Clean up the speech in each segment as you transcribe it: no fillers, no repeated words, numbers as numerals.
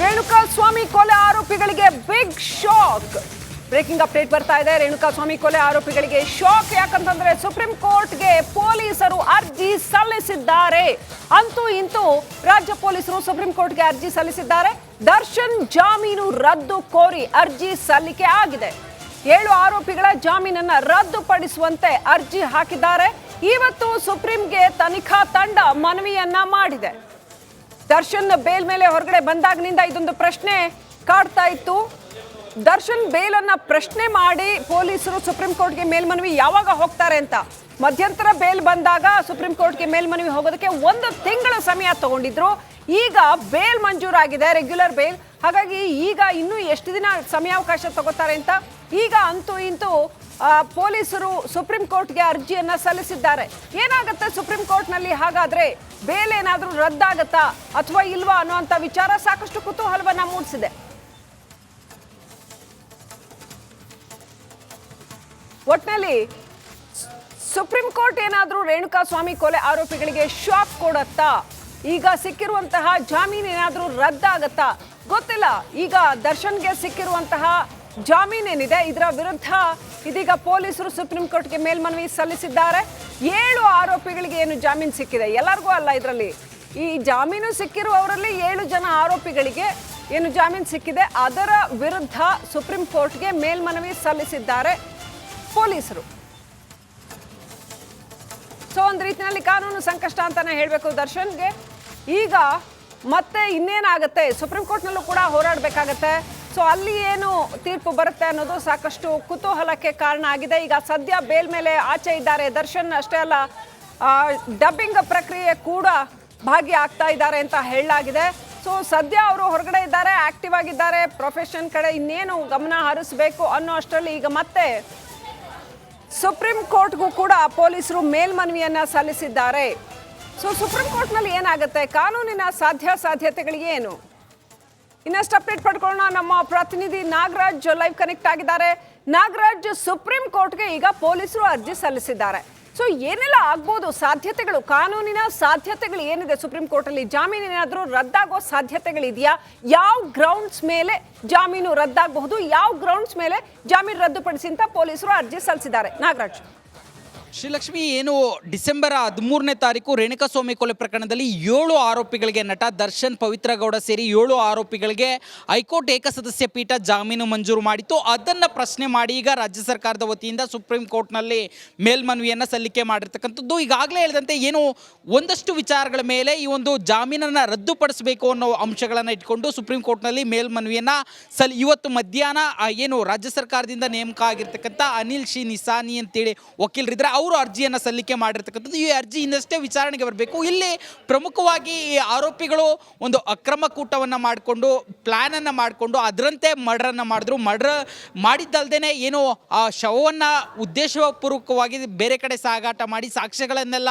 ರೇಣುಕಾ ಸ್ವಾಮಿ ಕೊಲೆ ಆರೋಪಿಗಳಿಗೆ big shock. Breaking update ಬರ್ತಾ ಇದೆ. ರೇಣುಕಾ ಸ್ವಾಮಿ ಕೊಲೆ ಆರೋಪಿಗಳಿಗೆ ಶಾಕ್. ಯಾಕಂತಂದ್ರೆ ಸುಪ್ರೀಂ ಕೋರ್ಟ್ಗೆ ಪೊಲೀಸರು ಅರ್ಜಿ ಸಲ್ಲಿಸಿದ್ದಾರೆ. ಅಂತೂ ಇಂತೂ ರಾಜ್ಯ ಪೊಲೀಸರು ಸುಪ್ರೀಂ ಕೋರ್ಟ್ಗೆ ಅರ್ಜಿ ಸಲ್ಲಿಸಿದ್ದಾರೆ. ದರ್ಶನ್ ಜಾಮೀನು ರದ್ದು ಕೋರಿ ಅರ್ಜಿ ಸಲ್ಲಿಕೆ ಆಗಿದೆ. 7 ಆರೋಪಿಗಳ ಜಾಮೀನನ್ನ ರದ್ದುಪಡಿಸುವಂತೆ ಅರ್ಜಿ ಹಾಕಿದ್ದಾರೆ. ಇವತ್ತು ಸುಪ್ರೀಂಗೆ ತನಿಖಾ ತಂಡ ಮನವಿಯನ್ನ ಮಾಡಿದೆ. ದರ್ಶನ್ ಬೇಲ್ ಮೇಲೆ ಹೊರಗಡೆ ಬಂದಾಗಿನಿಂದ ಇದೊಂದು ಪ್ರಶ್ನೆ ಕಾಡ್ತಾ ಇತ್ತು. ದರ್ಶನ್ ಬೇಲನ್ನ ಪ್ರಶ್ನೆ ಮಾಡಿ ಪೊಲೀಸರು ಸುಪ್ರೀಂ ಕೋರ್ಟ್ಗೆ ಮೇಲ್ಮನವಿ ಯಾವಾಗ ಹೋಗ್ತಾರೆ ಅಂತ. ಮಧ್ಯಂತರ ಬೇಲ್ ಬಂದಾಗ ಸುಪ್ರೀಂ ಕೋರ್ಟ್ಗೆ ಮೇಲ್ಮನವಿ ಹೋಗೋದಕ್ಕೆ 1 ತಿಂಗಳ ಸಮಯ ತಗೊಂಡಿದ್ರು. ಈಗ ಬೇಲ್ ಮಂಜೂರಾಗಿದೆ, ರೆಗ್ಯುಲರ್ ಬೇಲ್. ಹಾಗಾಗಿ ಈಗ ಇನ್ನೂ ಎಷ್ಟು ದಿನ ಸಮಯಾವಕಾಶ ತಗೋತಾರೆ ಅಂತ ಈಗ ಅಂತೂ ಇಂತೂ ಪೊಲೀಸರು ಸುಪ್ರೀಂ ಕೋರ್ಟ್ಗೆ ಅರ್ಜಿಯನ್ನ ಸಲ್ಲಿಸಿದ್ದಾರೆ. ಏನಾಗುತ್ತೆ ಸುಪ್ರೀಂ ಕೋರ್ಟ್ನಲ್ಲಿ? ಹಾಗಾದ್ರೆ ಬೇಲ್ ಏನಾದ್ರೂ ರದ್ದಾಗತ್ತಾ ಅಥವಾ ಇಲ್ವಾ ಅನ್ನುವಂಥ ವಿಚಾರ ಸಾಕಷ್ಟು ಕುತೂಹಲವನ್ನ ಮೂಡಿಸಿದೆ. ಒಟ್ನಲ್ಲಿ ಸುಪ್ರೀಂ ಕೋರ್ಟ್ ಏನಾದ್ರೂ ರೇಣುಕಾ ಸ್ವಾಮಿ ಕೊಲೆ ಆರೋಪಿಗಳಿಗೆ ಶಾಕ್ ಕೊಡತ್ತಾ? ಈಗ ಸಿಕ್ಕಿರುವಂತಹ ಜಾಮೀನು ಏನಾದ್ರೂ ರದ್ದಾಗತ್ತಾ ಗೊತ್ತಿಲ್ಲ. ಈಗ ದರ್ಶನ್ಗೆ ಸಿಕ್ಕಿರುವಂತಹ ಜಾಮೀನೇನಿದೆ ಇದರ ವಿರುದ್ಧ ಇದೀಗ ಪೊಲೀಸರು ಸುಪ್ರೀಂ ಕೋರ್ಟ್ಗೆ ಮೇಲ್ಮನವಿ ಸಲ್ಲಿಸಿದ್ದಾರೆ. 7 ಆರೋಪಿಗಳಿಗೆ ಏನು ಜಾಮೀನು ಸಿಕ್ಕಿದೆ, ಎಲ್ಲರಿಗೂ ಅಲ್ಲ. ಇದರಲ್ಲಿ ಈ ಜಾಮೀನು ಸಿಕ್ಕಿರುವವರಲ್ಲಿ 7 ಜನ ಆರೋಪಿಗಳಿಗೆ ಏನು ಜಾಮೀನು ಸಿಕ್ಕಿದೆ ಅದರ ವಿರುದ್ಧ ಸುಪ್ರೀಂ ಕೋರ್ಟ್ಗೆ ಮೇಲ್ಮನವಿ ಸಲ್ಲಿಸಿದ್ದಾರೆ ಪೊಲೀಸರು. ಸೊ ಒಂದು ರೀತಿಯಲ್ಲಿ ಕಾನೂನು ಸಂಕಷ್ಟ ಅಂತಾನೆ ಹೇಳಬೇಕು ದರ್ಶನ್ಗೆ. ಈಗ ಮತ್ತೆ ಇನ್ನೇನಾಗುತ್ತೆ, ಸುಪ್ರೀಂ ಕೋರ್ಟ್ನಲ್ಲೂ ಕೂಡ ಹೋರಾಡಬೇಕಾಗತ್ತೆ. ಸೊ ಅಲ್ಲಿ ಏನು ತೀರ್ಪು ಬರುತ್ತೆ ಅನ್ನೋದು ಸಾಕಷ್ಟು ಕುತೂಹಲಕ್ಕೆ ಕಾರಣ ಆಗಿದೆ. ಈಗ ಸದ್ಯ ಬೇಲ್ ಮೇಲೆ ಆಚೆ ಇದ್ದಾರೆ ದರ್ಶನ್. ಅಷ್ಟೇ ಅಲ್ಲ, ಡಬ್ಬಿಂಗ್ ಪ್ರಕ್ರಿಯೆ ಕೂಡ ಭಾಗಿಯಾಗ್ತಾ ಇದ್ದಾರೆ ಅಂತ ಹೇಳಲಾಗಿದೆ. ಸೊ ಸದ್ಯ ಅವರು ಹೊರಗಡೆ ಇದ್ದಾರೆ, ಆಕ್ಟಿವ್ ಆಗಿದ್ದಾರೆ. ಪ್ರೊಫೆಷನ್ ಕಡೆ ಇನ್ನೇನು ಗಮನ ಹರಿಸಬೇಕು ಅನ್ನೋ ಅಷ್ಟರಲ್ಲಿ ಈಗ ಮತ್ತೆ ಸುಪ್ರೀಂ ಕೋರ್ಟ್ಗೂ ಕೂಡ ಪೊಲೀಸರು ಮೇಲ್ಮನವಿಯನ್ನ ಸಲ್ಲಿಸಿದ್ದಾರೆ. ಸೊ ಸುಪ್ರೀಂ ಕೋರ್ಟ್ನಲ್ಲಿ ಏನಾಗುತ್ತೆ, ಕಾನೂನಿನ ಸಾಧ್ಯತೆಗಳಿಗೆ ಏನು? ಇನ್ನಷ್ಟು ಅಪ್ಡೇಟ್ ಪಡ್ಕೊಳ್ಳೋಣ. ನಮ್ಮ ಪ್ರತಿನಿಧಿ ನಾಗರಾಜ್ ಲೈವ್ ಕನೆಕ್ಟ್ ಆಗಿದ್ದಾರೆ. ನಾಗರಾಜ್, ಸುಪ್ರೀಂ ಕೋರ್ಟ್ಗೆ ಈಗ ಪೊಲೀಸರು ಅರ್ಜಿ ಸಲ್ಲಿಸಿದ್ದಾರೆ. ಸೊ ಏನೆಲ್ಲ ಆಗ್ಬೋದು ಸಾಧ್ಯತೆಗಳು, ಕಾನೂನಿನ ಸಾಧ್ಯತೆಗಳು ಏನಿದೆ ಸುಪ್ರೀಂ ಕೋರ್ಟಲ್ಲಿ? ಜಾಮೀನು ಏನಾದರೂ ರದ್ದಾಗೋ ಸಾಧ್ಯತೆಗಳಿದೆಯಾ? ಯಾವ ಗ್ರೌಂಡ್ಸ್ ಮೇಲೆ ಜಾಮೀನು ರದ್ದಾಗಬಹುದು, ಯಾವ ಗ್ರೌಂಡ್ಸ್ ಮೇಲೆ ಜಾಮೀನು ರದ್ದುಪಡಿಸಿ ಅಂತ ಪೊಲೀಸರು ಅರ್ಜಿ ಸಲ್ಲಿಸಿದ್ದಾರೆ? ನಾಗರಾಜ್. ಶ್ರೀಲಕ್ಷ್ಮಿ, ಏನು ಡಿಸೆಂಬರ್ 13ನೇ ತಾರೀಕು ರೇಣುಕಾ ಸ್ವಾಮಿ ಕೊಲೆ ಪ್ರಕರಣದಲ್ಲಿ 7 ಆರೋಪಿಗಳಿಗೆ, ನಟ ದರ್ಶನ್, ಪವಿತ್ರ ಗೌಡ ಸೇರಿ 7 ಆರೋಪಿಗಳಿಗೆ ಹೈಕೋರ್ಟ್ ಏಕಸದಸ್ಯ ಪೀಠ ಜಾಮೀನು ಮಂಜೂರು ಮಾಡಿತ್ತು. ಅದನ್ನು ಪ್ರಶ್ನೆ ಮಾಡಿ ಈಗ ರಾಜ್ಯ ಸರ್ಕಾರದ ವತಿಯಿಂದ ಸುಪ್ರೀಂ ಕೋರ್ಟ್ನಲ್ಲಿ ಮೇಲ್ಮನವಿಯನ್ನು ಸಲ್ಲಿಕೆ ಮಾಡಿರ್ತಕ್ಕಂಥದ್ದು. ಈಗಾಗಲೇ ಹೇಳಿದಂತೆ ಏನು ಒಂದಷ್ಟು ವಿಚಾರಗಳ ಮೇಲೆ ಈ ಒಂದು ಜಾಮೀನನ್ನು ರದ್ದುಪಡಿಸಬೇಕು ಅನ್ನೋ ಅಂಶಗಳನ್ನು ಇಟ್ಕೊಂಡು ಸುಪ್ರೀಂ ಕೋರ್ಟ್ನಲ್ಲಿ ಮೇಲ್ಮನವಿಯನ್ನು ಇವತ್ತು ಮಧ್ಯಾಹ್ನ ಏನು ರಾಜ್ಯ ಸರ್ಕಾರದಿಂದ ನೇಮಕ ಆಗಿರ್ತಕ್ಕಂಥ ಅನಿಲ್ ಶಿ ನಿಸಾನಿ ಅಂತೇಳಿ ವಕೀಲರಿದ್ದಾರೆ, ಅವರು ಅರ್ಜಿಯನ್ನು ಸಲ್ಲಿಕೆ ಮಾಡಿರ್ತಕ್ಕಂಥದ್ದು. ಈ ಅರ್ಜಿ ಇನ್ನಷ್ಟೇ ವಿಚಾರಣೆಗೆ ಬರಬೇಕು. ಇಲ್ಲಿ ಪ್ರಮುಖವಾಗಿ ಈ ಆರೋಪಿಗಳು ಒಂದು ಅಕ್ರಮ ಕೂಟವನ್ನು ಮಾಡಿಕೊಂಡು ಪ್ಲ್ಯಾನನ್ನು ಮಾಡಿಕೊಂಡು ಅದರಂತೆ ಮರ್ಡರನ್ನು ಮಾಡಿದ್ರು. ಮರ್ಡರ್ ಮಾಡಿದ್ದಲ್ದೇ ಏನು ಆ ಶವವನ್ನು ಉದ್ದೇಶಪೂರ್ವಕವಾಗಿ ಬೇರೆ ಕಡೆ ಸಾಗಾಟ ಮಾಡಿ ಸಾಕ್ಷ್ಯಗಳನ್ನೆಲ್ಲ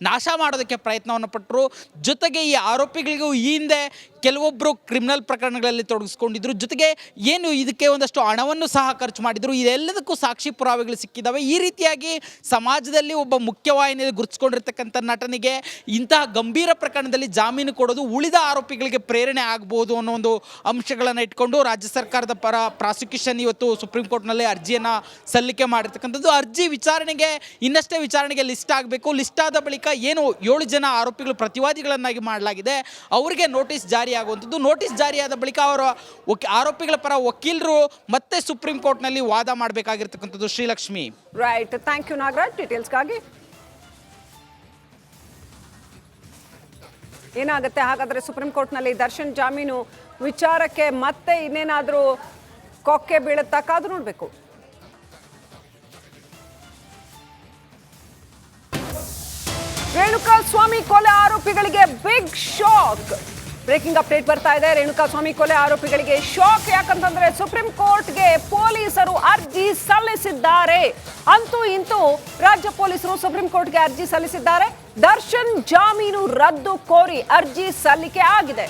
ನಾಶ ಮಾಡೋದಕ್ಕೆ ಪ್ರಯತ್ನವನ್ನು ಪಟ್ಟರು. ಜೊತೆಗೆ ಈ ಆರೋಪಿಗಳಿಗೂ ಈ ಹಿಂದೆ ಕೆಲವೊಬ್ಬರು ಕ್ರಿಮಿನಲ್ ಪ್ರಕರಣಗಳಲ್ಲಿ ತೊಡಗಿಸ್ಕೊಂಡಿದ್ರು. ಜೊತೆಗೆ ಏನು ಇದಕ್ಕೆ ಒಂದಷ್ಟು ಹಣವನ್ನು ಸಹ ಖರ್ಚು ಮಾಡಿದರು. ಇದೆಲ್ಲದಕ್ಕೂ ಸಾಕ್ಷಿ ಪುರಾವೆಗಳು ಸಿಕ್ಕಿದ್ದಾವೆ. ಈ ರೀತಿಯಾಗಿ ಸಮಾಜದಲ್ಲಿ ಒಬ್ಬ ಮುಖ್ಯವಾಹಿನಿಯಲ್ಲಿ ಗುರುತಿಸ್ಕೊಂಡಿರ್ತಕ್ಕಂಥ ನಟನಿಗೆ ಇಂತಹ ಗಂಭೀರ ಪ್ರಕರಣದಲ್ಲಿ ಜಾಮೀನು ಕೊಡೋದು ಉಳಿದ ಆರೋಪಿಗಳಿಗೆ ಪ್ರೇರಣೆ ಆಗ್ಬೋದು ಅನ್ನೋ ಒಂದು ಅಂಶಗಳನ್ನು ಇಟ್ಕೊಂಡು ರಾಜ್ಯ ಸರ್ಕಾರದ ಪರ ಪ್ರಾಸಿಕ್ಯೂಷನ್ ಇವತ್ತು ಸುಪ್ರೀಂ ಕೋರ್ಟ್ನಲ್ಲಿ ಅರ್ಜಿಯನ್ನು ಸಲ್ಲಿಕೆ ಮಾಡಿರ್ತಕ್ಕಂಥದ್ದು. ಅರ್ಜಿ ವಿಚಾರಣೆಗೆ ಇನ್ನಷ್ಟೇ ವಿಚಾರಣೆಗೆ ಲಿಸ್ಟ್ ಆಗಬೇಕು. ಲಿಸ್ಟ್ ಆದ ಬಳಿಕ ಏನು 7 ಜನ ಆರೋಪಿಗಳು ಪ್ರತಿವಾದಿಗಳನ್ನಾಗಿ ಮಾಡಲಾಗಿದೆ, ಅವರಿಗೆ ನೋಟಿಸ್ ಜಾರಿ ಆಗುವಂಥದ್ದು. ನೋಟಿಸ್ ಜಾರಿಯಾದ ಬಳಿಕ ಅವರ ಆರೋಪಿಗಳ ಪರ ವಕೀಲರು ಮತ್ತೆ ಸುಪ್ರೀಂ ಕೋರ್ಟ್ನಲ್ಲಿ ವಾದ ಮಾಡಬೇಕಾಗಿರ್ತಕ್ಕಂಥದ್ದು. Srilakshmi. Right, thank you Nagaraj ಡೀಟೇಲ್ಸ್ಗಾಗಿ. ಏನಾಗುತ್ತೆ ಹಾಗಾದ್ರೆ ಸುಪ್ರೀಂ ಕೋರ್ಟ್ನಲ್ಲಿ ದರ್ಶನ್ ಜಾಮೀನು ವಿಚಾರಕ್ಕೆ ಮತ್ತೆ ಇನ್ನೇನಾದರೂ ಕೊಕ್ಕೆ ಬೀಳುತ್ತಾ? ಕಾದು ನೋಡಬೇಕು. ರೇಣುಕಾ ಸ್ವಾಮಿ ಕೊಲೆ ಆರೋಪಿಗಳಿಗೆ ಬಿಗ್ ಶಾಕ್. ಬ್ರೇಕಿಂಗ್ ಅಪ್ಡೇಟ್ ಬರ್ತಾ ಇದೆ. ರೇಣುಕಾ ಸ್ವಾಮಿ ಕೊಲೆ ಆರೋಪಿಗಳಿಗೆ ಶಾಕ್. ಯಾಕಂತಂದ್ರೆ ಸುಪ್ರೀಂ ಕೋರ್ಟ್ಗೆ ಪೊಲೀಸರು ಅರ್ಜಿ ಸಲ್ಲಿಸಿದ್ದಾರೆ. ಅಂತೂ ಇಂತೂ ರಾಜ್ಯ ಪೊಲೀಸರು ಸುಪ್ರೀಂ ಕೋರ್ಟ್ಗೆ ಅರ್ಜಿ ಸಲ್ಲಿಸಿದ್ದಾರೆ. ದರ್ಶನ್ ಜಾಮೀನು ರದ್ದು ಕೋರಿ ಅರ್ಜಿ ಸಲ್ಲಿಕೆ ಆಗಿದೆ.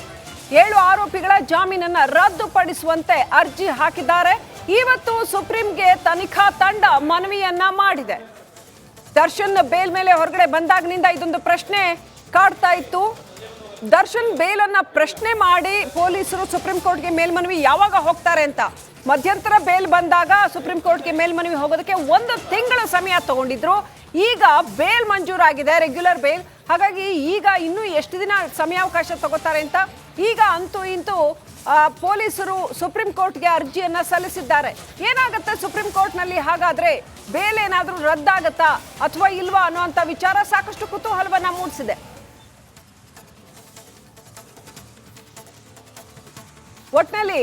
7 ಆರೋಪಿಗಳ ಜಾಮೀನನ್ನ ರದ್ದುಪಡಿಸುವಂತೆ ಅರ್ಜಿ ಹಾಕಿದ್ದಾರೆ. ಇವತ್ತು ಸುಪ್ರೀಂಗೆ ತನಿಖಾ ತಂಡ ಮನವಿಯನ್ನ ಮಾಡಿದೆ. ದರ್ಶನ್ ಬೇಲ್ ಮೇಲೆ ಹೊರಗಡೆ ಬಂದಾಗಿನಿಂದ ಇದೊಂದು ಪ್ರಶ್ನೆ ಕಾಡ್ತಾ ಇತ್ತು. ದರ್ಶನ್ ಬೇಲನ್ನ ಪ್ರಶ್ನೆ ಮಾಡಿ ಪೊಲೀಸರು ಸುಪ್ರೀಂ ಕೋರ್ಟ್ಗೆ ಮೇಲ್ಮನವಿ ಯಾವಾಗ ಹೋಗ್ತಾರೆ ಅಂತ. ಮಧ್ಯಂತರ ಬೇಲ್ ಬಂದಾಗ ಸುಪ್ರೀಂ ಕೋರ್ಟ್ಗೆ ಮೇಲ್ಮನವಿ ಹೋಗೋದಕ್ಕೆ 1 ತಿಂಗಳ ಸಮಯ ತಗೊಂಡಿದ್ರು. ಈಗ ಬೇಲ್ ಮಂಜೂರಾಗಿದೆ, ರೆಗ್ಯುಲರ್ ಬೇಲ್. ಹಾಗಾಗಿ ಈಗ ಇನ್ನೂ ಎಷ್ಟು ದಿನ ಸಮಯಾವಕಾಶ ತಗೋತಾರೆ ಅಂತ ಈಗ ಅಂತೂ ಇಂತೂ ಪೊಲೀಸರು ಸುಪ್ರೀಂ ಕೋರ್ಟ್ಗೆ ಅರ್ಜಿಯನ್ನ ಸಲ್ಲಿಸಿದ್ದಾರೆ. ಏನಾಗುತ್ತೆ ಸುಪ್ರೀಂ ಕೋರ್ಟ್ನಲ್ಲಿ? ಹಾಗಾದ್ರೆ ಬೇಲ್ ಏನಾದರೂ ರದ್ದಾಗತ್ತಾ ಅಥವಾ ಇಲ್ವಾ ಅನ್ನುವಂಥ ವಿಚಾರ ಸಾಕಷ್ಟು ಕುತೂಹಲವನ್ನ ಮೂಡಿಸಿದೆ. ಒಟ್ನಲ್ಲಿ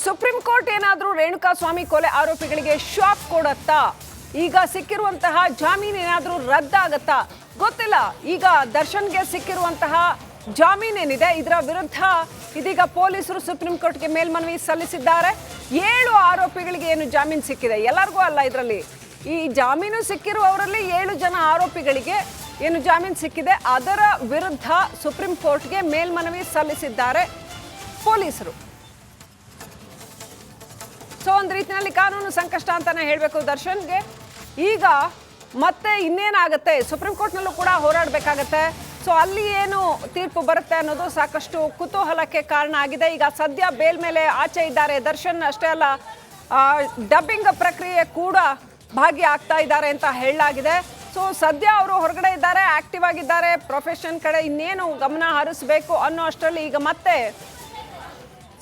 ಸುಪ್ರೀಂ ಕೋರ್ಟ್ ಏನಾದರೂ ರೇಣುಕಾ ಸ್ವಾಮಿ ಕೊಲೆ ಆರೋಪಿಗಳಿಗೆ ಶಾಕ್ ಕೊಡತ್ತಾ? ಈಗ ಸಿಕ್ಕಿರುವಂತಹ ಜಾಮೀನು ಏನಾದರೂ ರದ್ದಾಗತ್ತಾ ಗೊತ್ತಿಲ್ಲ. ಈಗ ದರ್ಶನ್ಗೆ ಸಿಕ್ಕಿರುವಂತಹ ಜಾಮೀನೇನಿದೆ ಇದರ ವಿರುದ್ಧ ಇದೀಗ ಪೊಲೀಸರು ಸುಪ್ರೀಂ ಕೋರ್ಟ್ಗೆ ಮೇಲ್ಮನವಿ ಸಲ್ಲಿಸಿದ್ದಾರೆ. 7 ಆರೋಪಿಗಳಿಗೆ ಏನು ಜಾಮೀನು ಸಿಕ್ಕಿದೆ, ಎಲ್ಲರಿಗೂ ಅಲ್ಲ. ಇದರಲ್ಲಿ ಈ ಜಾಮೀನು ಸಿಕ್ಕಿರುವವರಲ್ಲಿ 7 ಜನ ಆರೋಪಿಗಳಿಗೆ ಏನು ಜಾಮೀನು ಸಿಕ್ಕಿದೆ ಅದರ ವಿರುದ್ಧ ಸುಪ್ರೀಂ ಕೋರ್ಟ್ಗೆ ಮೇಲ್ಮನವಿ ಸಲ್ಲಿಸಿದ್ದಾರೆ ಪೊಲೀಸರು. ಸೊ ಒಂದು ರೀತಿಯಲ್ಲಿ ಕಾನೂನು ಸಂಕಷ್ಟ ಅಂತಾನೆ ಹೇಳಬೇಕು ದರ್ಶನ್ಗೆ. ಈಗ ಮತ್ತೆ ಇನ್ನೇನಾಗುತ್ತೆ, ಸುಪ್ರೀಂ ಕೋರ್ಟ್ನಲ್ಲೂ ಕೂಡ ಹೋರಾಡಬೇಕಾಗತ್ತೆ. ಸೊ ಅಲ್ಲಿ ಏನು ತೀರ್ಪು ಬರುತ್ತೆ ಅನ್ನೋದು ಸಾಕಷ್ಟು ಕುತೂಹಲಕ್ಕೆ ಕಾರಣ ಆಗಿದೆ. ಈಗ ಸದ್ಯ ಬೇಲ್ ಮೇಲೆ ಆಚೆ ಇದ್ದಾರೆ ದರ್ಶನ್. ಅಷ್ಟೇ ಅಲ್ಲ, ಡಬ್ಬಿಂಗ್ ಪ್ರಕ್ರಿಯೆ ಕೂಡ ಭಾಗಿಯಾಗ್ತಾ ಇದ್ದಾರೆ ಅಂತ ಹೇಳಲಾಗಿದೆ. ಸೊ ಸದ್ಯ ಅವರು ಹೊರಗಡೆ ಇದ್ದಾರೆ, ಆಕ್ಟಿವ್ ಆಗಿದ್ದಾರೆ. ಪ್ರೊಫೆಷನ್ ಕಡೆ ಇನ್ನೇನು ಗಮನ ಹರಿಸಬೇಕು ಅನ್ನೋ ಅಷ್ಟರಲ್ಲಿ ಈಗ ಮತ್ತೆ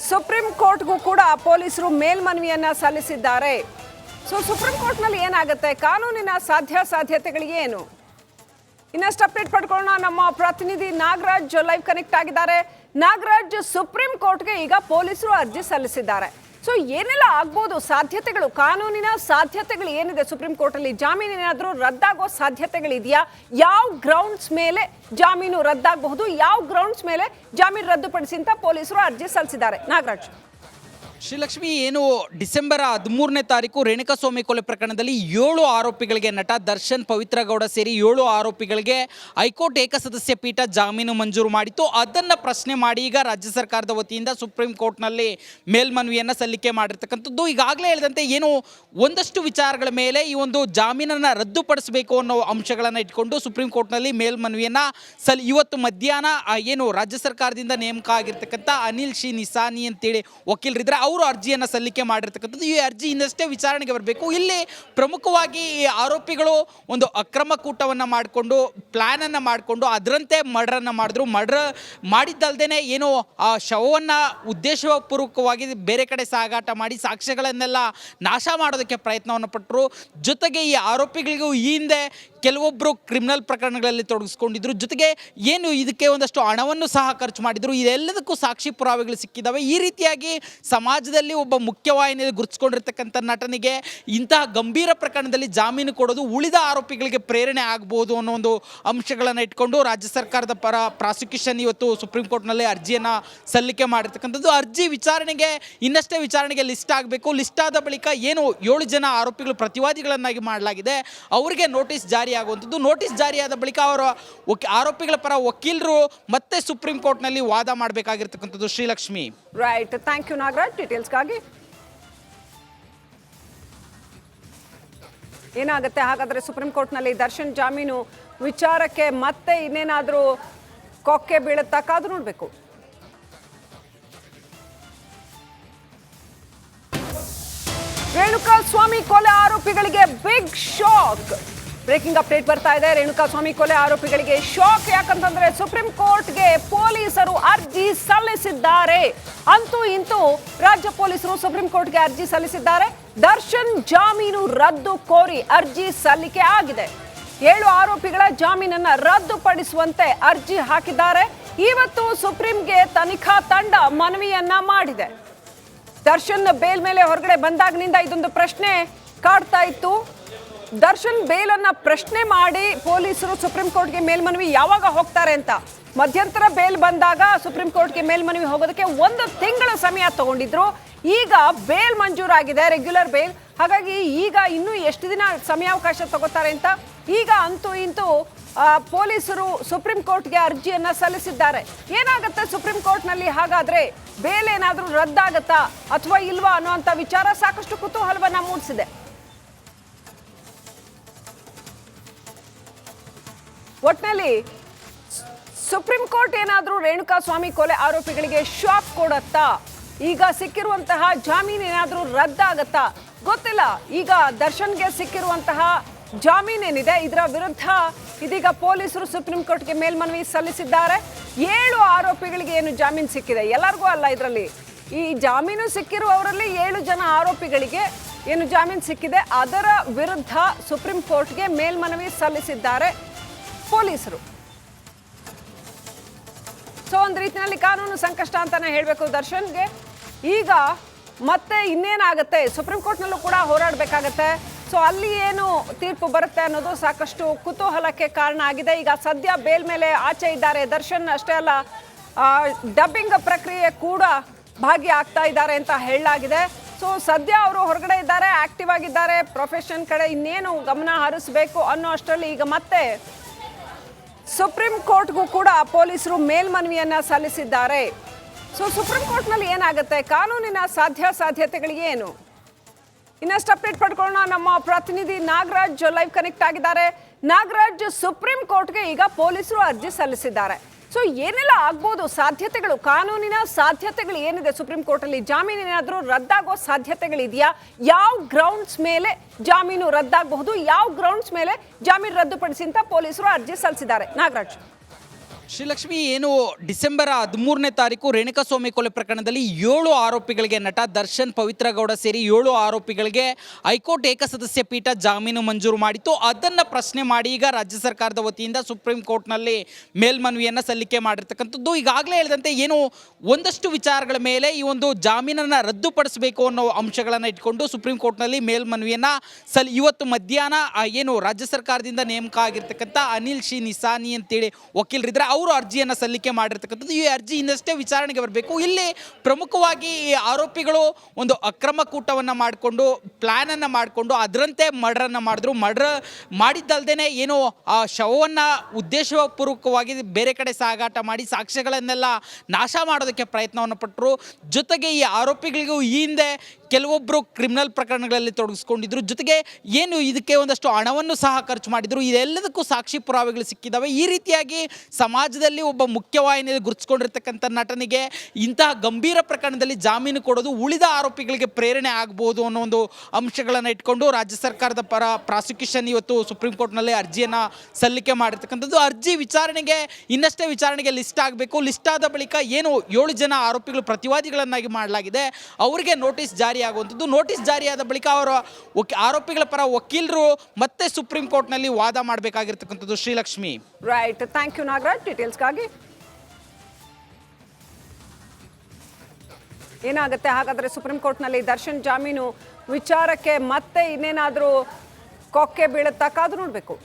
ಸುಪ್ರೀಂ ಕೋರ್ಟ್ಗೂ ಕೂಡ ಪೊಲೀಸರು ಮೇಲ್ಮನವಿಯನ್ನ ಸಲ್ಲಿಸಿದ್ದಾರೆ. ಸೊ ಸುಪ್ರೀಂ ಕೋರ್ಟ್ನಲ್ಲಿ ಏನಾಗುತ್ತೆ, ಕಾನೂನಿನ ಸಾಧ್ಯತೆಗಳಿಗೆ ಏನು? ಇನ್ನಷ್ಟು ಅಪ್ಡೇಟ್ ಪಡ್ಕೊಳ್ಳೋಣ. ನಮ್ಮ ಪ್ರತಿನಿಧಿ ನಾಗರಾಜ್ ಲೈವ್ ಕನೆಕ್ಟ್ ಆಗಿದ್ದಾರೆ. ನಾಗರಾಜ್, ಸುಪ್ರೀಂ ಕೋರ್ಟ್ಗೆ ಈಗ ಪೊಲೀಸರು ಅರ್ಜಿ ಸಲ್ಲಿಸಿದ್ದಾರೆ. ಸೊ ಏನೆಲ್ಲ ಆಗ್ಬೋದು ಸಾಧ್ಯತೆಗಳು, ಕಾನೂನಿನ ಸಾಧ್ಯತೆಗಳು ಏನಿದೆ ಸುಪ್ರೀಂ ಕೋರ್ಟಲ್ಲಿ? ಜಾಮೀನು ಏನಾದರೂ ರದ್ದಾಗೋ ಸಾಧ್ಯತೆಗಳಿದೆಯಾ? ಯಾವ ಗ್ರೌಂಡ್ಸ್ ಮೇಲೆ ಜಾಮೀನು ರದ್ದಾಗಬಹುದು, ಯಾವ ಗ್ರೌಂಡ್ಸ್ ಮೇಲೆ ಜಾಮೀನು ರದ್ದುಪಡಿಸಿ ಅಂತ ಪೊಲೀಸರು ಅರ್ಜಿ ಸಲ್ಲಿಸಿದ್ದಾರೆ? ನಾಗರಾಜ್. ಶ್ರೀಲಕ್ಷ್ಮಿ, ಏನು ಡಿಸೆಂಬರ್ 13ನೇ ತಾರೀಕು ರೇಣುಕಾಸ್ವಾಮಿ ಕೊಲೆ ಪ್ರಕರಣದಲ್ಲಿ 7 ಆರೋಪಿಗಳಿಗೆ, ನಟ ದರ್ಶನ್, ಪವಿತ್ರ ಗೌಡ ಸೇರಿ 7 ಆರೋಪಿಗಳಿಗೆ ಹೈಕೋರ್ಟ್ ಏಕಸದಸ್ಯ ಪೀಠ ಜಾಮೀನು ಮಂಜೂರು ಮಾಡಿತ್ತು. ಅದನ್ನು ಪ್ರಶ್ನೆ ಮಾಡಿ ಈಗ ರಾಜ್ಯ ಸರ್ಕಾರದ ವತಿಯಿಂದ ಸುಪ್ರೀಂ ಕೋರ್ಟ್ನಲ್ಲಿ ಮೇಲ್ಮನವಿಯನ್ನು ಸಲ್ಲಿಕೆ ಮಾಡಿರ್ತಕ್ಕಂಥದ್ದು. ಈಗಾಗಲೇ ಹೇಳಿದಂತೆ ಏನು ಒಂದಷ್ಟು ವಿಚಾರಗಳ ಮೇಲೆ ಈ ಒಂದು ಜಾಮೀನನ್ನು ರದ್ದುಪಡಿಸಬೇಕು ಅನ್ನೋ ಅಂಶಗಳನ್ನು ಇಟ್ಕೊಂಡು ಸುಪ್ರೀಂ ಕೋರ್ಟ್ನಲ್ಲಿ ಮೇಲ್ಮನವಿಯನ್ನು ಇವತ್ತು ಮಧ್ಯಾಹ್ನ ಏನು ರಾಜ್ಯ ಸರ್ಕಾರದಿಂದ ನೇಮಕ ಆಗಿರ್ತಕ್ಕಂಥ ಅನಿಲ್ ಶಿ ನಿಸಾನಿ ಅಂತೇಳಿ ವಕೀಲರಿದ್ದಾರೆ, ಅವರು ಅರ್ಜಿಯನ್ನು ಸಲ್ಲಿಕೆ ಮಾಡಿರ್ತಕ್ಕಂಥದ್ದು. ಈ ಅರ್ಜಿ ಇನ್ನಷ್ಟೇ ವಿಚಾರಣೆಗೆ ಬರಬೇಕು. ಇಲ್ಲಿ ಪ್ರಮುಖವಾಗಿ ಈ ಆರೋಪಿಗಳು ಒಂದು ಅಕ್ರಮ ಕೂಟವನ್ನು ಮಾಡಿಕೊಂಡು, ಪ್ಲ್ಯಾನನ್ನು ಮಾಡಿಕೊಂಡು ಅದರಂತೆ ಮರ್ಡರನ್ನು ಮಾಡಿದ್ರು. ಮರ್ಡರ್ ಮಾಡಿದ್ದಲ್ದೇ ಏನು ಆ ಶವವನ್ನು ಉದ್ದೇಶಪೂರ್ವಕವಾಗಿ ಬೇರೆ ಕಡೆ ಸಾಗಾಟ ಮಾಡಿ ಸಾಕ್ಷ್ಯಗಳನ್ನೆಲ್ಲ ನಾಶ ಮಾಡೋದಕ್ಕೆ ಪ್ರಯತ್ನವನ್ನು ಪಟ್ಟರು. ಜೊತೆಗೆ ಈ ಆರೋಪಿಗಳಿಗೂ ಈ ಹಿಂದೆ ಕೆಲವೊಬ್ಬರು ಕ್ರಿಮಿನಲ್ ಪ್ರಕರಣಗಳಲ್ಲಿ ತೊಡಗಿಸ್ಕೊಂಡಿದ್ರು. ಜೊತೆಗೆ ಏನು ಇದಕ್ಕೆ ಒಂದಷ್ಟು ಹಣವನ್ನು ಸಹ ಖರ್ಚು ಮಾಡಿದ್ರು. ಇದೆಲ್ಲದಕ್ಕೂ ಸಾಕ್ಷಿ ಪುರಾವೆಗಳು ಸಿಕ್ಕಿದ್ದಾವೆ. ಈ ರೀತಿಯಾಗಿ ಸಮಾಜದಲ್ಲಿ ಒಬ್ಬ ಮುಖ್ಯವಾಹಿನಿಯಲ್ಲಿ ಗುರುತಿಸ್ಕೊಂಡಿರ್ತಕ್ಕಂಥ ನಟನಿಗೆ ಇಂತಹ ಗಂಭೀರ ಪ್ರಕರಣದಲ್ಲಿ ಜಾಮೀನು ಕೊಡೋದು ಉಳಿದ ಆರೋಪಿಗಳಿಗೆ ಪ್ರೇರಣೆ ಆಗ್ಬೋದು ಅನ್ನೋ ಒಂದು ಅಂಶಗಳನ್ನು ಇಟ್ಕೊಂಡು ರಾಜ್ಯ ಸರ್ಕಾರದ ಪರ ಪ್ರಾಸಿಕ್ಯೂಷನ್ ಇವತ್ತು ಸುಪ್ರೀಂ ಕೋರ್ಟ್ನಲ್ಲಿ ಅರ್ಜಿಯನ್ನು ಸಲ್ಲಿಕೆ ಮಾಡಿರ್ತಕ್ಕಂಥದ್ದು. ಅರ್ಜಿ ವಿಚಾರಣೆಗೆ ಇನ್ನಷ್ಟೇ ವಿಚಾರಣೆಗೆ ಲಿಸ್ಟ್ ಆಗಬೇಕು. ಲಿಸ್ಟ್ ಆದ ಬಳಿಕ ಏನು 7 ಜನ ಆರೋಪಿಗಳು ಪ್ರತಿವಾದಿಗಳನ್ನಾಗಿ ಮಾಡಲಾಗಿದೆ, ಅವರಿಗೆ ನೋಟಿಸ್ ಜಾರಿ ಆಗುವಂಥದ್ದು. ನೋಟಿಸ್ ಜಾರಿಯಾದ ಬಳಿಕ ಅವರ ಆರೋಪಿಗಳ ಪರ ವಕೀಲರು ಮತ್ತೆ ಸುಪ್ರೀಂ ಕೋರ್ಟ್ನಲ್ಲಿ ವಾದ ಮಾಡಬೇಕಾಗಿರ್ತಕ್ಕಂಥದ್ದು. Srilakshmi. Right, thank you Nagaraj ಡೀಟೇಲ್ಸ್ಗಾಗಿ. ಏನಾಗುತ್ತೆ ಹಾಗಾದ್ರೆ ಸುಪ್ರೀಂ ಕೋರ್ಟ್ನಲ್ಲಿ ದರ್ಶನ್ ಜಾಮೀನು ವಿಚಾರಕ್ಕೆ ಮತ್ತೆ ಇನ್ನೇನಾದರೂ ಕೊಕ್ಕೆ ಬೀಳುತ್ತಾ ಕಾದು ನೋಡಬೇಕು. ರೇಣುಕಾ ಸ್ವಾಮಿ ಕೊಲೆ ಆರೋಪಿಗಳಿಗೆ ಬಿಗ್ ಶಾಕ್. ಬ್ರೇಕಿಂಗ್ ಅಪ್ಡೇಟ್ ಬರ್ತಾ ಇದೆ. ರೇಣುಕಾ ಸ್ವಾಮಿ ಕೊಲೆ ಆರೋಪಿಗಳಿಗೆ ಶಾಕ್. ಯಾಕಂತಂದ್ರೆ ಸುಪ್ರೀಂ ಕೋರ್ಟ್ಗೆ ಪೊಲೀಸರು ಅರ್ಜಿ ಸಲ್ಲಿಸಿದ್ದಾರೆ. ಅಂತೂ ಇಂತೂ ರಾಜ್ಯ ಪೊಲೀಸರು ಸುಪ್ರೀಂ ಕೋರ್ಟ್ಗೆ ಅರ್ಜಿ ಸಲ್ಲಿಸಿದ್ದಾರೆ. ದರ್ಶನ್ ಜಾಮೀನು ರದ್ದು ಕೋರಿ ಅರ್ಜಿ ಸಲ್ಲಿಕೆ ಆಗಿದೆ. 7 ಆರೋಪಿಗಳ ಜಾಮೀನನ್ನ ರದ್ದುಪಡಿಸುವಂತೆ ಅರ್ಜಿ ಹಾಕಿದ್ದಾರೆ. ಇವತ್ತು ಸುಪ್ರೀಂಗೆ ತನಿಖಾ ತಂಡ ಮನವಿಯನ್ನ ಮಾಡಿದೆ. ದರ್ಶನ್ ಬೇಲ್ ಮೇಲೆ ಹೊರಗಡೆ ಬಂದಾಗಿನಿಂದ ಇದೊಂದು ಪ್ರಶ್ನೆ ಕಾಡ್ತಾ ಇತ್ತು. ದರ್ಶನ್ ಬೇಲನ್ನ ಪ್ರಶ್ನೆ ಮಾಡಿ ಪೊಲೀಸರು ಸುಪ್ರೀಂ ಕೋರ್ಟ್ಗೆ ಮೇಲ್ಮನವಿ ಯಾವಾಗ ಹೋಗ್ತಾರೆ ಅಂತ. ಮಧ್ಯಂತರ ಬೇಲ್ ಬಂದಾಗ ಸುಪ್ರೀಂ ಕೋರ್ಟ್ಗೆ ಮೇಲ್ಮನವಿ ಹೋಗೋದಕ್ಕೆ 1 ತಿಂಗಳ ಸಮಯ ತಗೊಂಡಿದ್ರು. ಈಗ ಬೇಲ್ ಮಂಜೂರಾಗಿದೆ, ರೆಗ್ಯುಲರ್ ಬೇಲ್. ಹಾಗಾಗಿ ಈಗ ಇನ್ನೂ ಎಷ್ಟು ದಿನ ಸಮಯಾವಕಾಶ ತಗೋತಾರೆ ಅಂತ ಈಗ ಅಂತೂ ಇಂತೂ ಪೊಲೀಸರು ಸುಪ್ರೀಂ ಕೋರ್ಟ್ಗೆ ಅರ್ಜಿಯನ್ನ ಸಲ್ಲಿಸಿದ್ದಾರೆ. ಏನಾಗುತ್ತೆ ಸುಪ್ರೀಂ ಕೋರ್ಟ್ನಲ್ಲಿ? ಹಾಗಾದ್ರೆ ಬೇಲ್ ಏನಾದರೂ ರದ್ದಾಗತ್ತಾ ಅಥವಾ ಇಲ್ವಾ ಅನ್ನುವಂಥ ವಿಚಾರ ಸಾಕಷ್ಟು ಕುತೂಹಲವನ್ನ ಮೂಡಿಸಿದೆ. ಒಟ್ನಲ್ಲಿ ಸುಪ್ರೀಂ ಕೋರ್ಟ್ ಏನಾದ್ರೂ ರೇಣುಕಾ ಸ್ವಾಮಿ ಕೊಲೆ ಆರೋಪಿಗಳಿಗೆ ಶಾಕ್ ಕೊಡತ್ತಾ? ಈಗ ಸಿಕ್ಕಿರುವಂತಹ ಜಾಮೀನು ಏನಾದ್ರೂ ರದ್ದಾಗತ್ತಾ ಗೊತ್ತಿಲ್ಲ. ಈಗ ದರ್ಶನ್ಗೆ ಸಿಕ್ಕಿರುವಂತಹ ಜಾಮೀನೇನಿದೆ ಇದರ ವಿರುದ್ಧ ಇದೀಗ ಪೊಲೀಸರು ಸುಪ್ರೀಂ ಕೋರ್ಟ್ಗೆ ಮೇಲ್ಮನವಿ ಸಲ್ಲಿಸಿದ್ದಾರೆ. 7 ಆರೋಪಿಗಳಿಗೆ ಏನು ಜಾಮೀನು ಸಿಕ್ಕಿದೆ, ಎಲ್ಲರಿಗೂ ಅಲ್ಲ. ಇದರಲ್ಲಿ ಈ ಜಾಮೀನು ಸಿಕ್ಕಿರುವವರಲ್ಲಿ 7 ಜನ ಆರೋಪಿಗಳಿಗೆ ಏನು ಜಾಮೀನು ಸಿಕ್ಕಿದೆ ಅದರ ವಿರುದ್ಧ ಸುಪ್ರೀಂ ಕೋರ್ಟ್ಗೆ ಮೇಲ್ಮನವಿ ಸಲ್ಲಿಸಿದ್ದಾರೆ ಪೊಲೀಸರು. ಸೊ ಒಂದು ರೀತಿಯಲ್ಲಿ ಕಾನೂನು ಸಂಕಷ್ಟ ಅಂತಾನೆ ಹೇಳಬೇಕು ದರ್ಶನ್ಗೆ. ಈಗ ಮತ್ತೆ ಇನ್ನೇನಾಗುತ್ತೆ, ಸುಪ್ರೀಂ ಕೋರ್ಟ್ನಲ್ಲೂ ಕೂಡ ಹೋರಾಡಬೇಕಾಗತ್ತೆ. ಸೊ ಅಲ್ಲಿ ಏನು ತೀರ್ಪು ಬರುತ್ತೆ ಅನ್ನೋದು ಸಾಕಷ್ಟು ಕುತೂಹಲಕ್ಕೆ ಕಾರಣ ಆಗಿದೆ. ಈಗ ಸದ್ಯ ಬೇಲ್ ಮೇಲೆ ಆಚೆ ಇದ್ದಾರೆ ದರ್ಶನ್. ಅಷ್ಟೇ ಅಲ್ಲ, ಡಬ್ಬಿಂಗ್ ಪ್ರಕ್ರಿಯೆ ಕೂಡ ಭಾಗಿಯಾಗ್ತಾ ಇದ್ದಾರೆ ಅಂತ ಹೇಳಲಾಗಿದೆ. ಸೊ ಸದ್ಯ ಅವರು ಹೊರಗಡೆ ಇದ್ದಾರೆ, ಆಕ್ಟಿವ್ ಆಗಿದ್ದಾರೆ. ಪ್ರೊಫೆಷನ್ ಕಡೆ ಇನ್ನೇನು ಗಮನ ಹರಿಸಬೇಕು ಅನ್ನೋ ಅಷ್ಟರಲ್ಲಿ ಈಗ ಮತ್ತೆ ಸುಪ್ರೀಂ ಕೋರ್ಟ್ಗೂ ಕೂಡ ಪೊಲೀಸರು ಮೇಲ್ಮನವಿಯನ್ನ ಸಲ್ಲಿಸಿದ್ದಾರೆ. ಸೊ ಸುಪ್ರೀಂ ಕೋರ್ಟ್ನಲ್ಲಿ ಏನಾಗುತ್ತೆ, ಕಾನೂನಿನ ಸಾಧ್ಯತೆಗಳಿಗೆ ಏನು, ಇನ್ನಷ್ಟು ಅಪ್ಡೇಟ್ ಪಡ್ಕೊಳ್ಳೋಣ. ನಮ್ಮ ಪ್ರತಿನಿಧಿ ನಾಗರಾಜ್ ಲೈವ್ ಕನೆಕ್ಟ್ ಆಗಿದ್ದಾರೆ. ನಾಗರಾಜ್, ಸುಪ್ರೀಂ ಕೋರ್ಟ್ಗೆ ಈಗ ಪೊಲೀಸರು ಅರ್ಜಿ ಸಲ್ಲಿಸಿದ್ದಾರೆ. ಸೊ ಏನೆಲ್ಲ ಆಗ್ಬೋದು ಸಾಧ್ಯತೆಗಳು, ಕಾನೂನಿನ ಸಾಧ್ಯತೆಗಳು ಏನಿದೆ ಸುಪ್ರೀಂ ಕೋರ್ಟಲ್ಲಿ? ಜಾಮೀನು ಏನಾದರೂ ರದ್ದಾಗೋ ಸಾಧ್ಯತೆಗಳಿದೆಯಾ? ಯಾವ ಗ್ರೌಂಡ್ಸ್ ಮೇಲೆ ಜಾಮೀನು ರದ್ದಾಗಬಹುದು, ಯಾವ ಗ್ರೌಂಡ್ಸ್ ಮೇಲೆ ಜಾಮೀನು ರದ್ದುಪಡಿಸಿ ಅಂತ ಪೊಲೀಸರು ಅರ್ಜಿ ಸಲ್ಲಿಸಿದ್ದಾರೆ? ನಾಗರಾಜ್. ಶ್ರೀಲಕ್ಷ್ಮಿ, ಏನು ಡಿಸೆಂಬರ್ 13ನೇ ತಾರೀಕು ರೇಣುಕಾಸ್ವಾಮಿ ಕೊಲೆ ಪ್ರಕರಣದಲ್ಲಿ 7 ಆರೋಪಿಗಳಿಗೆ, ನಟ ದರ್ಶನ್, ಪವಿತ್ರ ಗೌಡ ಸೇರಿ 7 ಆರೋಪಿಗಳಿಗೆ ಹೈಕೋರ್ಟ್ ಏಕಸದಸ್ಯ ಪೀಠ ಜಾಮೀನು ಮಂಜೂರು ಮಾಡಿತ್ತು. ಅದನ್ನು ಪ್ರಶ್ನೆ ಮಾಡಿ ಈಗ ರಾಜ್ಯ ಸರ್ಕಾರದ ವತಿಯಿಂದ ಸುಪ್ರೀಂ ಕೋರ್ಟ್ನಲ್ಲಿ ಮೇಲ್ಮನವಿಯನ್ನು ಸಲ್ಲಿಕೆ ಮಾಡಿರ್ತಕ್ಕಂಥದ್ದು. ಈಗಾಗಲೇ ಹೇಳಿದಂತೆ ಏನು ಒಂದಷ್ಟು ವಿಚಾರಗಳ ಮೇಲೆ ಈ ಒಂದು ಜಾಮೀನನ್ನು ರದ್ದುಪಡಿಸಬೇಕು ಅನ್ನೋ ಅಂಶಗಳನ್ನು ಇಟ್ಕೊಂಡು ಸುಪ್ರೀಂ ಕೋರ್ಟ್ನಲ್ಲಿ ಮೇಲ್ಮನವಿಯನ್ನು ಇವತ್ತು ಮಧ್ಯಾಹ್ನ ಏನು ರಾಜ್ಯ ಸರ್ಕಾರದಿಂದ ನೇಮಕ ಆಗಿರ್ತಕ್ಕಂಥ ಅನಿಲ್ ಶಿ ನಿಸಾನಿ ಅಂತೇಳಿ ವಕೀಲರಿದ್ದಾರೆ, ಅವರು ಅರ್ಜಿಯನ್ನು ಸಲ್ಲಿಕೆ ಮಾಡಿರ್ತಕ್ಕಂಥದ್ದು. ಈ ಅರ್ಜಿ ಇನ್ನಷ್ಟೇ ವಿಚಾರಣೆಗೆ ಬರಬೇಕು. ಇಲ್ಲಿ ಪ್ರಮುಖವಾಗಿ ಈ ಆರೋಪಿಗಳು ಒಂದು ಅಕ್ರಮ ಕೂಟವನ್ನು ಮಾಡಿಕೊಂಡು ಪ್ಲ್ಯಾನನ್ನು ಮಾಡಿಕೊಂಡು ಅದರಂತೆ ಮರ್ಡರನ್ನು ಮಾಡಿದ್ರು. ಮರ್ಡರ್ ಮಾಡಿದ್ದಲ್ದೇ ಏನು ಆ ಶವವನ್ನು ಉದ್ದೇಶಪೂರ್ವಕವಾಗಿ ಬೇರೆ ಕಡೆ ಸಾಗಾಟ ಮಾಡಿ ಸಾಕ್ಷ್ಯಗಳನ್ನೆಲ್ಲ ನಾಶ ಮಾಡೋದಕ್ಕೆ ಪ್ರಯತ್ನವನ್ನು ಪಟ್ಟರು. ಜೊತೆಗೆ ಈ ಆರೋಪಿಗಳಿಗೂ ಈ ಹಿಂದೆ ಕೆಲವೊಬ್ಬರು ಕ್ರಿಮಿನಲ್ ಪ್ರಕರಣಗಳಲ್ಲಿ ತೊಡಗಿಸ್ಕೊಂಡಿದ್ರು. ಜೊತೆಗೆ ಏನು ಇದಕ್ಕೆ ಒಂದಷ್ಟು ಹಣವನ್ನು ಸಹ ಖರ್ಚು ಮಾಡಿದರು. ಇದೆಲ್ಲದಕ್ಕೂ ಸಾಕ್ಷಿ ಪುರಾವೆಗಳು ಸಿಕ್ಕಿದ್ದಾವೆ. ಈ ರೀತಿಯಾಗಿ ಸಮಾಜದಲ್ಲಿ ಒಬ್ಬ ಮುಖ್ಯವಾಹಿನಿಯಲ್ಲಿ ಗುರುತಿಸ್ಕೊಂಡಿರ್ತಕ್ಕಂಥ ನಟನಿಗೆ ಇಂತಹ ಗಂಭೀರ ಪ್ರಕರಣದಲ್ಲಿ ಜಾಮೀನು ಕೊಡೋದು ಉಳಿದ ಆರೋಪಿಗಳಿಗೆ ಪ್ರೇರಣೆ ಆಗ್ಬೋದು ಅನ್ನೋ ಒಂದು ಅಂಶಗಳನ್ನು ಇಟ್ಕೊಂಡು ರಾಜ್ಯ ಸರ್ಕಾರದ ಪರ ಪ್ರಾಸಿಕ್ಯೂಷನ್ ಇವತ್ತು ಸುಪ್ರೀಂ ಕೋರ್ಟ್ನಲ್ಲಿ ಅರ್ಜಿಯನ್ನು ಸಲ್ಲಿಕೆ ಮಾಡಿರ್ತಕ್ಕಂಥದ್ದು. ಅರ್ಜಿ ವಿಚಾರಣೆಗೆ ಇನ್ನಷ್ಟೇ ವಿಚಾರಣೆಗೆ ಲಿಸ್ಟ್ ಆಗಬೇಕು. ಲಿಸ್ಟ್ ಆದ ಬಳಿಕ ಏನು 7 ಜನ ಆರೋಪಿಗಳು ಪ್ರತಿವಾದಿಗಳನ್ನಾಗಿ ಮಾಡಲಾಗಿದೆ, ಅವರಿಗೆ ನೋಟಿಸ್ ಜಾರಿ ಆಗುವಂಥದ್ದು. ನೋಟಿಸ್ ಜಾರಿಯಾದ ಬಳಿಕ ಅವರ ಆರೋಪಿಗಳ ಪರ ವಕೀಲರು ಮತ್ತೆ ಸುಪ್ರೀಂ ಕೋರ್ಟ್ನಲ್ಲಿ ವಾದ ಮಾಡಬೇಕಾಗಿರ್ತಕ್ಕಂಥದ್ದು. Srilakshmi. Right, thank you Nagaraj ಡೀಟೇಲ್ಸ್ಗಾಗಿ. ಏನಾಗುತ್ತೆ ಹಾಗಾದ್ರೆ ಸುಪ್ರೀಂ ಕೋರ್ಟ್ನಲ್ಲಿ ದರ್ಶನ್ ಜಾಮೀನು ವಿಚಾರಕ್ಕೆ ಮತ್ತೆ ಇನ್ನೇನಾದರೂ ಕೊಕ್ಕೆ ಬೀಳುತ್ತಾ ಕಾದು ನೋಡಬೇಕು.